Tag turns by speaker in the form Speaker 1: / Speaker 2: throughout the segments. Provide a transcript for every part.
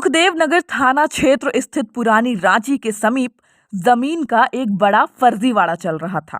Speaker 1: सुखदेव नगर थाना क्षेत्र स्थित पुरानी रांची के समीप जमीन का एक बड़ा फर्जीवाड़ा चल रहा था।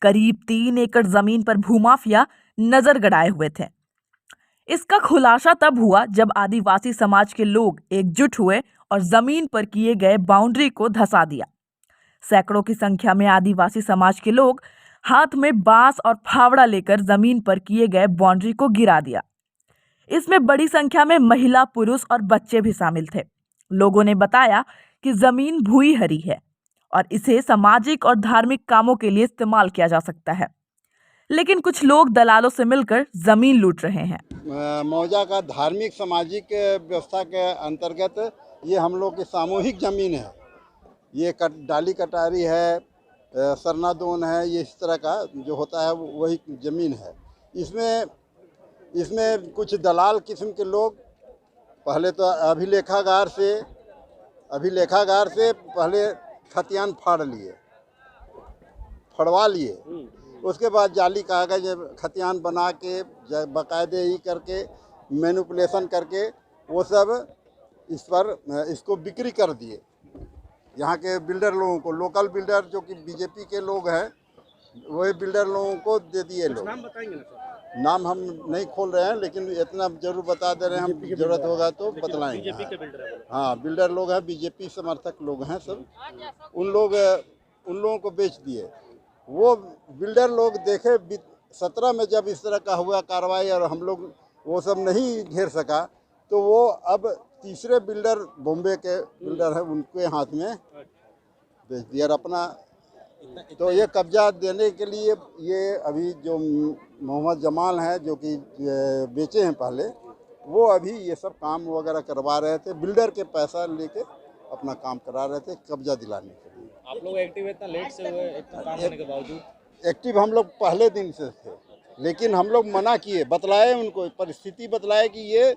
Speaker 1: करीब 3 एकड़ जमीन पर भूमाफिया नजर गड़ाए हुए थे। इसका खुलासा तब हुआ जब आदिवासी समाज के लोग एकजुट हुए और जमीन पर किए गए बाउंड्री को धंसा दिया। सैकड़ों की संख्या में आदिवासी समाज के लोग हाथ में बांस और फावड़ा लेकर जमीन पर किए गए बाउंड्री को गिरा दिया। इसमें बड़ी संख्या में महिला, पुरुष और बच्चे भी शामिल थे। लोगों ने बताया कि जमीन भूई हरी है और इसे सामाजिक और धार्मिक कामों के लिए इस्तेमाल किया जा सकता है, लेकिन कुछ लोग दलालों से मिलकर जमीन लूट रहे हैं।
Speaker 2: मौजा का धार्मिक सामाजिक व्यवस्था के अंतर्गत ये हम लोग की सामूहिक जमीन है। ये डाली कटारी है, सरनादोन है, ये इस तरह का जो होता है वही ज़मीन है। इसमें कुछ दलाल किस्म के लोग पहले तो अभिलेखागार से पहले खतियान फड़वा लिए। उसके बाद जाली कागज खतियान बना के बाकायदे ही करके मैनिपुलेशन करके वो सब इसको बिक्री कर दिए। यहाँ के बिल्डर लोगों को, लोकल बिल्डर जो कि बीजेपी के लोग हैं, वही बिल्डर लोगों को दे दिए लोग।
Speaker 3: नाम बताएंगे ना सर?
Speaker 2: नाम हम नहीं खोल रहे हैं, लेकिन इतना जरूर बता दे रहे हैं, हम जरूरत होगा तो बतलाएंगे।
Speaker 3: बीजेपी के बिल्डर है।
Speaker 2: हाँ, बिल्डर लोग हैं, बीजेपी समर्थक लोग हैं सब। उन लोगों को बेच दिए। वो बिल्डर लोग देखे 17 में जब इस तरह का हुआ कार्रवाई और हम लोग वो सब नहीं घेर सका, तो वो अब तीसरे बिल्डर, बॉम्बे के बिल्डर है, उनके हाथ में बेच दिया। और अपना तो ये कब्जा देने के लिए ये अभी जो मोहम्मद जमाल हैं, जो कि बेचे हैं पहले, वो अभी ये सब काम वगैरह करवा रहे थे। बिल्डर के पैसा लेके अपना काम करा रहे थे कब्जा दिलाने के लिए।
Speaker 3: आप लोग एक्टिव इतना लेट से हुए, इतना काम करने के बावजूद?
Speaker 2: एक्टिव हम लोग पहले दिन से थे, लेकिन हम लोग मना किए, बतलाए उनको, परिस्थिति बतलाए कि ये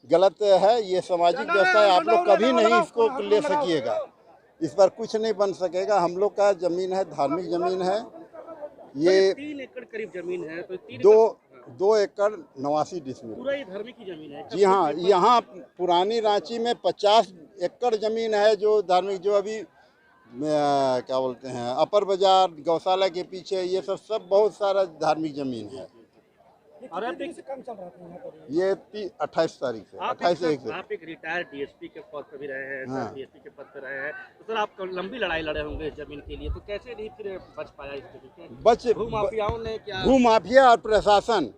Speaker 2: गलत है, ये सामाजिक व्यवस्था है, आप लोग कभी नहीं इसको ले सकिएगा, इस पर कुछ नहीं बन सकेगा। हम लोग का जमीन है, धार्मिक जमीन है। ये
Speaker 3: 3 एकड़ करीब जमीन है, तो
Speaker 2: 2 एकड़ 89 डिसमिल
Speaker 3: पूरा ये धार्मिक की जमीन है।
Speaker 2: जी हाँ, यहाँ पुरानी रांची में 50 एकड़ जमीन है जो धार्मिक, जो अभी क्या बोलते हैं, अपर बाजार, गौशाला के पीछे, ये सब बहुत सारा धार्मिक जमीन है।
Speaker 3: और आप कम चल रहा था
Speaker 2: ये 28 तारीख से, 28 से।
Speaker 3: आप एक रिटायर्ड डीएसपी के पद पर भी रहे हैं।
Speaker 2: हाँ।
Speaker 3: डीएसपी के पद पर रहे हैं, तो सर आप लंबी लड़ाई लड़े होंगे इस जमीन के लिए, तो कैसे नहीं फिर बच पाया इस तरीके? भूमाफियाओं ने क्या?
Speaker 2: भूमाफिया और प्रशासन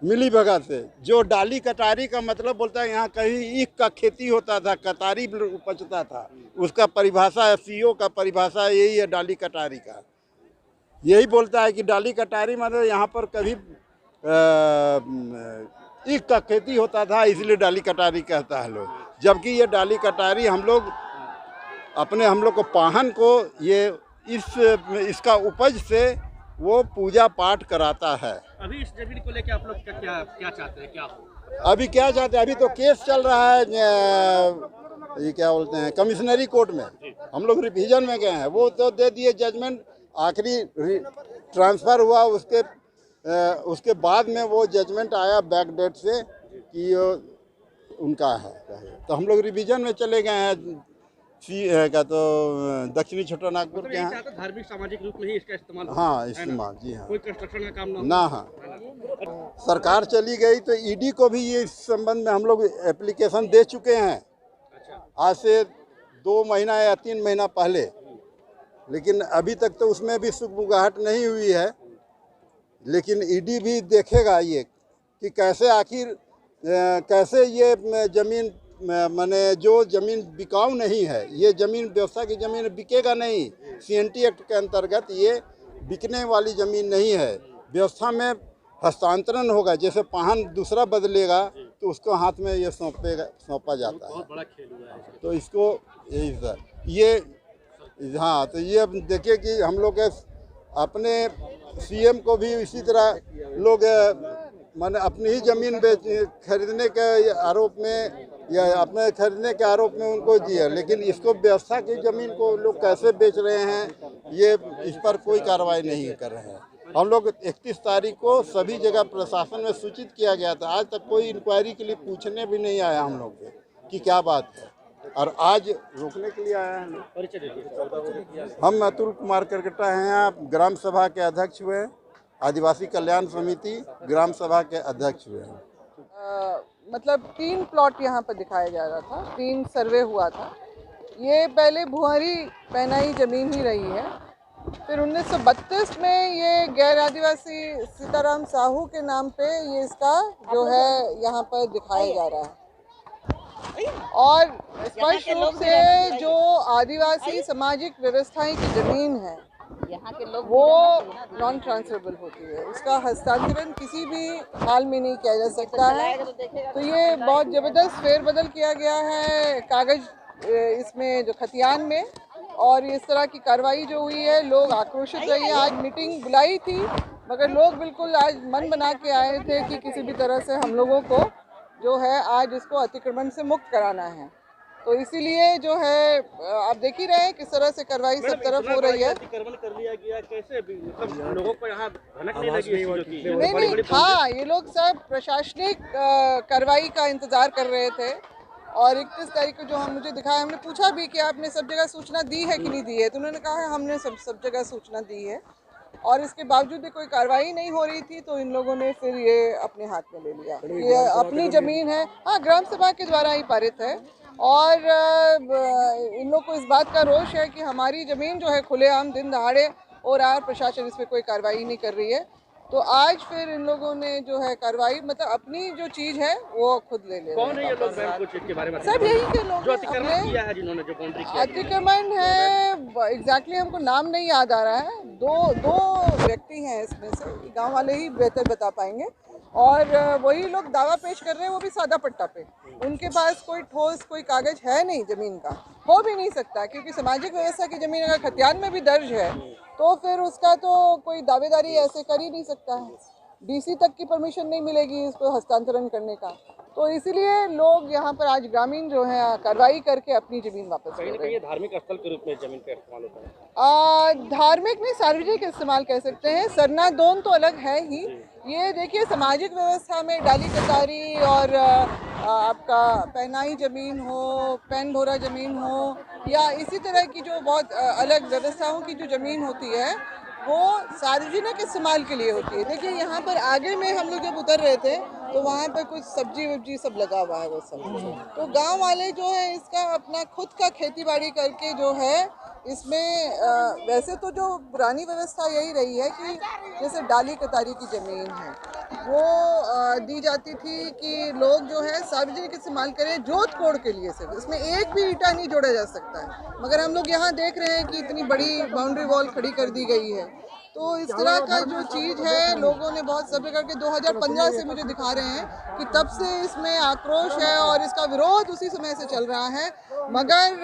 Speaker 2: मिली भगत से, जो डाली कटारी का मतलब बोलता है, यहाँ कहीं ईख का खेती होता था, कटारी उपजता था, उसका परिभाषा, सीओ का परिभाषा यही है डाली कटारी का। यही बोलता है कि डाली कटारी मतलब यहाँ पर कभी ईख का खेती होता था, इसलिए डाली कटारी कहता है लोग। जबकि ये डाली कटारी हम लोग को पाहन को ये इसका उपज से वो पूजा पाठ कराता है।
Speaker 3: अभी इस जमीन को लेकर आप लोग क्या चाहते हैं, क्या हो?
Speaker 2: अभी क्या चाहते हैं, अभी तो केस चल रहा है, ये क्या बोलते हैं, कमिश्नरी कोर्ट में। हम लोग रिवीजन में गए हैं, वो तो दे दिए जजमेंट, आखिरी ट्रांसफ़र हुआ, उसके बाद में वो जजमेंट आया बैक डेट से कि उनका है। तो हम लोग रिवीजन में चले गए हैं, का तो दक्षिणी छोटा नागपुर के यहाँ।
Speaker 3: धार्मिक सामाजिक रूप में ही इसका इस्तेमाल?
Speaker 2: हाँ, इस्तेमाल, जी हाँ।
Speaker 3: कोई कंस्ट्रक्शन का काम
Speaker 2: ना। हाँ, सरकार चली गई तो ईडी को भी ये इस संबंध में हम लोग एप्लीकेशन दे चुके हैं। आज से 2 महीना या 3 महीना पहले, लेकिन अभी तक तो उसमें भी सुगबुगाहट नहीं हुई है। लेकिन ईडी भी देखेगा ये कि कैसे आखिर कैसे ये ज़मीन, माने जो ज़मीन बिकाऊ नहीं है, ये ज़मीन व्यवस्था की ज़मीन बिकेगा नहीं। CNT एक्ट के अंतर्गत ये बिकने वाली ज़मीन नहीं है, व्यवस्था में हस्तांतरण होगा। जैसे पाहन दूसरा बदलेगा तो उसको हाथ में ये सौंपा जाता है।
Speaker 3: बहुत बड़ा खेल हुआ है।
Speaker 2: तो इसको ये हाँ, तो ये देखिए कि हम लोग अपने CM को भी इसी तरह लोग माने अपनी ही ज़मीन खरीदने के आरोप में या अपने खरीदने के आरोप में उनको दिया, लेकिन इसको व्यवस्था की ज़मीन को लोग कैसे बेच रहे हैं, ये इस पर कोई कार्रवाई नहीं कर रहे हैं। हम लोग 31 तारीख को सभी जगह प्रशासन में सूचित किया गया था, आज तक कोई इंक्वायरी के लिए पूछने भी नहीं आया हम लोग पे। कि क्या बात है। और आज रोकने के लिए आए हैं लोग।
Speaker 3: परिचय दीजिए।
Speaker 2: हम अतुल कुमार करकटा हैं, आप ग्राम सभा के अध्यक्ष हुए, आदिवासी कल्याण समिति ग्राम सभा के अध्यक्ष हुए हैं।
Speaker 4: मतलब 3 प्लॉट यहाँ पर दिखाया जा रहा था, 3 सर्वे हुआ था। ये पहले भुआरी पहनाई जमीन ही रही है, फिर 1932 में ये गैर आदिवासी सीताराम साहू के नाम पे ये इसका जो है यहाँ पर दिखाया जा रहा है। और स्पष्ट रूप से जो आदिवासी सामाजिक व्यवस्थाएं की जमीन है वो नॉन ट्रांसफरेबल होती है, उसका हस्तांतरण किसी भी हाल में नहीं किया जा सकता है। तो ये बहुत ज़बरदस्त फेरबदल किया गया है कागज इसमें जो खतियान में, और इस तरह की कार्रवाई जो हुई है, लोग आक्रोशित रहे हैं। आज मीटिंग बुलाई थी मगर लोग बिल्कुल आज मन बना के आए थे कि किसी भी तरह से हम लोगों को जो है आज इसको अतिक्रमण से मुक्त कराना है। तो इसीलिए जो है आप देख ही रहे हैं किस तरह से कार्रवाई सब तरफ हो रही है।
Speaker 3: अतिक्रमण कर लिया गया, कैसे मतलब लोगों को यहाँ भनक नहीं लगी?
Speaker 4: नहीं था, ये लोग सब प्रशासनिक कार्रवाई का इंतजार कर रहे थे। और 31 तारीख को जो हम मुझे दिखाया, हमने पूछा भी कि आपने सब जगह सूचना दी है कि नहीं दी है, तो उन्होंने कहा है हमने सब जगह सूचना दी है। और इसके बावजूद भी कोई कार्रवाई नहीं हो रही थी, तो इन लोगों ने फिर ये अपने हाथ में ले लिया। ये अपनी ज़मीन है, हाँ, ग्राम सभा के द्वारा ही पारित है। और इन लोग को इस बात का रोष है कि हमारी ज़मीन जो है खुलेआम दिन दहाड़े हो रहा है, प्रशासन इस पर कोई कार्रवाई नहीं कर रही है। तो आज फिर इन लोगों ने जो है कार्रवाई, मतलब अपनी जो चीज़ है वो खुद ले ले।
Speaker 3: कौन है ये लोग मैम, कुछ इसके बारे में?
Speaker 4: सब यही के लोग
Speaker 3: जो अतिक्रमण किया है, जिन्होंने जो बाउंड्री किया है।
Speaker 4: अतिक्रमण है, एग्जैक्टली हमको नाम नहीं याद आ रहा है। दो व्यक्ति हैं इसमें से, गांव वाले ही बेहतर बता पाएंगे। और वही लोग दावा पेश कर रहे हैं, वो भी सादा पट्टा पे। उनके पास कोई ठोस कोई कागज है नहीं ज़मीन का, हो भी नहीं सकता, क्योंकि सामाजिक व्यवस्था की ज़मीन अगर खतियान में भी दर्ज है तो फिर उसका तो कोई दावेदारी ऐसे कर ही नहीं सकता है। डीसी तक की परमिशन नहीं मिलेगी इसको हस्तांतरण करने का। तो इसीलिए लोग यहाँ पर आज ग्रामीण जो है कार्रवाई करके अपनी जमीन वापस ले रहे हैं।
Speaker 3: धार्मिक स्थल के रूप में जमीन का इस्तेमाल होता है।
Speaker 4: धार्मिक नहीं, सार्वजनिक इस्तेमाल कह सकते हैं। सरना दोन तो अलग है ही। ये देखिए, सामाजिक व्यवस्था में डाली कतारी और आपका पहनाई ज़मीन हो, पैन भोरा ज़मीन हो, या इसी तरह की जो बहुत अलग व्यवस्थाओं की जो ज़मीन होती है वो सार्वजनिक इस्तेमाल के लिए होती है। देखिए, यहाँ पर आगे में हम लोग जब उतर रहे थे तो वहाँ पर कुछ सब्जी वब्जी सब लगा हुआ है वो सब। तो गांव वाले जो है इसका अपना खुद का खेती बाड़ी करके जो है इसमें वैसे तो जो पुरानी व्यवस्था यही रही है कि जैसे डाली कतारी की ज़मीन है वो दी जाती थी कि लोग जो है सार्वजनिक इस्तेमाल करें जोत कोड़ के लिए। सिर्फ इसमें एक भी ईंटा नहीं जोड़ा जा सकता है, मगर हम लोग यहाँ देख रहे हैं कि इतनी बड़ी बाउंड्री वॉल खड़ी कर दी गई है। तो इस तरह का जो चीज़ है लोगों ने बहुत सब्र करके 2015 से मुझे दिखा रहे हैं कि तब से इसमें आक्रोश है और इसका विरोध उसी समय से चल रहा है। मगर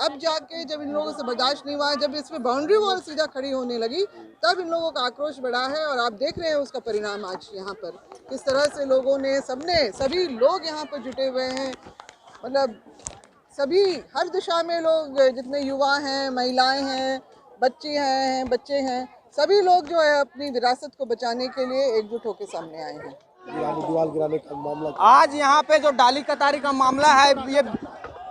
Speaker 4: अब जाके जब इन लोगों से बर्दाश्त नहीं हुआ, जब इसमें बाउंड्री वॉल सीधा खड़ी होने लगी, तब इन लोगों का आक्रोश बढ़ा है। और आप देख रहे हैं उसका परिणाम आज यहाँ पर किस तरह से लोगों ने सभी लोग यहाँ पर जुटे हुए हैं। मतलब सभी हर दिशा में लोग, जितने युवा हैं, महिलाएं हैं, बच्चे हैं, सभी लोग जो है अपनी विरासत को बचाने के लिए एकजुट होकर सामने आए हैं।
Speaker 5: दीवार गिराने का मामला
Speaker 6: आज यहाँ पे जो डाली कतारी का मामला है ये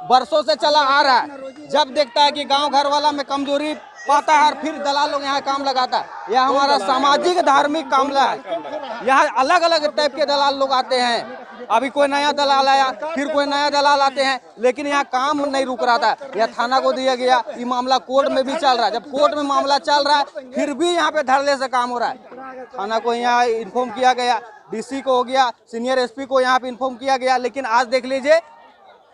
Speaker 6: बरसों से चला आ रहा है। जब देखता है कि गांव घर वाला में कमजोरी पाता है और फिर दलाल लोग यहाँ काम लगाता है। यह हमारा सामाजिक धार्मिक मामला है। यहाँ अलग अलग टाइप के दलाल लोग आते हैं। अभी कोई नया दलाल आया, फिर कोई नया दलाल आते हैं, लेकिन यहाँ काम नहीं रुक रहा था। यह थाना को दिया गया, ये मामला कोर्ट में भी चल रहा है। जब कोर्ट में मामला चल रहा है फिर भी यहाँ पे धरने से काम हो रहा है। थाना को यहाँ इन्फॉर्म किया गया, डीसी को हो गया, सीनियर एसपी को यहाँ पे इन्फॉर्म किया गया, लेकिन आज देख लीजिए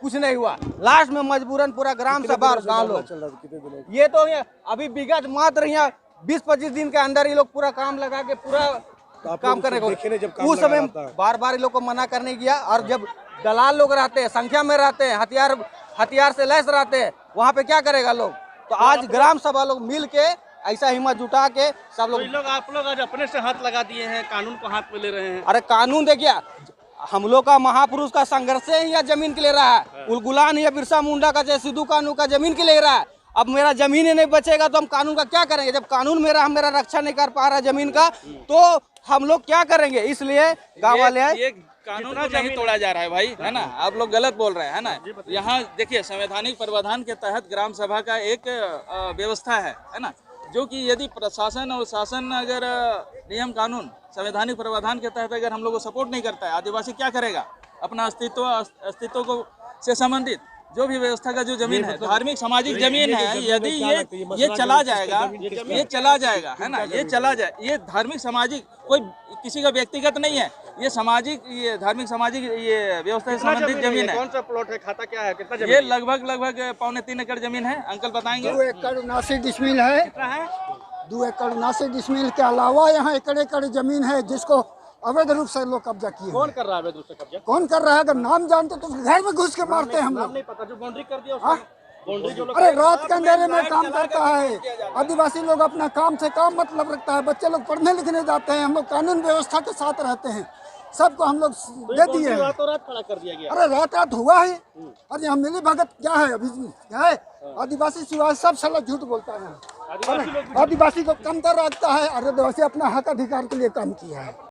Speaker 6: कुछ नहीं हुआ। लास्ट में मजबूरन पूरा ग्राम सभा और गाँव लोग ये तो अभी विगत मात्र यहाँ 20-25 दिन के अंदर ये लोग पूरा काम लगा के पूरा काम करने को, उस समय बार बार लोग को मना करने किया। और जब दलाल लोग रहते हैं, संख्या में रहते हैं, हथियार से लैस रहते हैं, वहाँ पे क्या करेगा लोग। तो आज ग्राम सभा लोग मिल के ऐसा हिम्मत जुटा के सब लोग
Speaker 3: आप लोग आज अपने से हाथ लगा दिए हैं, कानून को हाथ में ले रहे हैं।
Speaker 6: अरे कानून देखिए, हम लोग का महापुरुष का संघर्ष ही यह जमीन के ले रहा है। उलगुलान या बिरसा मुंडा का, जैसे सिद्धू कानून का जमीन के ले रहा है। अब मेरा जमीन ही नहीं बचेगा तो हम कानून का क्या करेंगे। जब कानून मेरा रक्षा नहीं कर पा रहा जमीन का, तो हम लोग क्या करेंगे। इसलिए गाँव वाले हैं,
Speaker 7: कानून को नहीं तोड़ा जा रहा है भाई, है ना। आप लोग गलत बोल रहे हैं, है ना। यहाँ देखिए संवैधानिक प्रावधान के तहत ग्राम सभा का एक व्यवस्था है ना, जो कि यदि प्रशासन और शासन अगर नियम कानून संवैधानिक प्रावधान के तहत अगर हम लोग को सपोर्ट नहीं करता है, आदिवासी क्या करेगा अपना अस्तित्व को से संबंधित जो भी व्यवस्था का जो जमीन है, धार्मिक सामाजिक जमीन है, यदि ये चला जाएगा है ना, ये चला जाए, ये धार्मिक सामाजिक कोई किसी का व्यक्तिगत नहीं है, ये सामाजिक, ये धार्मिक सामाजिक ये व्यवस्था से संबंधित जमीन है।
Speaker 3: कौन सा प्लॉट है, खाता क्या है, कितना जमीन?
Speaker 7: ये लगभग 2.25 एकड़ जमीन है। अंकल बताएंगे।
Speaker 5: 2 एकड़ 79 डिसमिल है।
Speaker 3: कितना है?
Speaker 5: 2 एकड़ 79 डिसमिल के अलावा यहाँ एकड़ जमीन है जिसको अवैध रूप से लोग कब्जा किए।
Speaker 3: कौन कर रहा है अवैध रूप से कब्जा?
Speaker 5: कौन कर रहा है? अगर नाम जानते तो घर में घुस के मारते हैं हम
Speaker 3: नाम
Speaker 5: लोग।
Speaker 3: नहीं पता, जो बाउंड्री कर दिया उसका बाउंड्री जो लोग
Speaker 5: अरे रात के अंधेरे में काम करता है। आदिवासी लोग अपना काम से काम मतलब रखता है। बच्चे लोग पढ़ने लिखने जाते हैं, हम लोग कानून व्यवस्था के साथ रहते हैं। सबको हम लोग दे दिए हैं।
Speaker 3: रातों रात खड़ा कर दिया गया।
Speaker 5: अरे रात हुआ है। अरे यहाँ मिली भगत क्या है अभी क्या है? आदिवासी सिवाय सब साला झूठ बोलता है। आदिवासी को कमतर रखता है। आदिवासी अपना हक अधिकार के लिए काम किया है।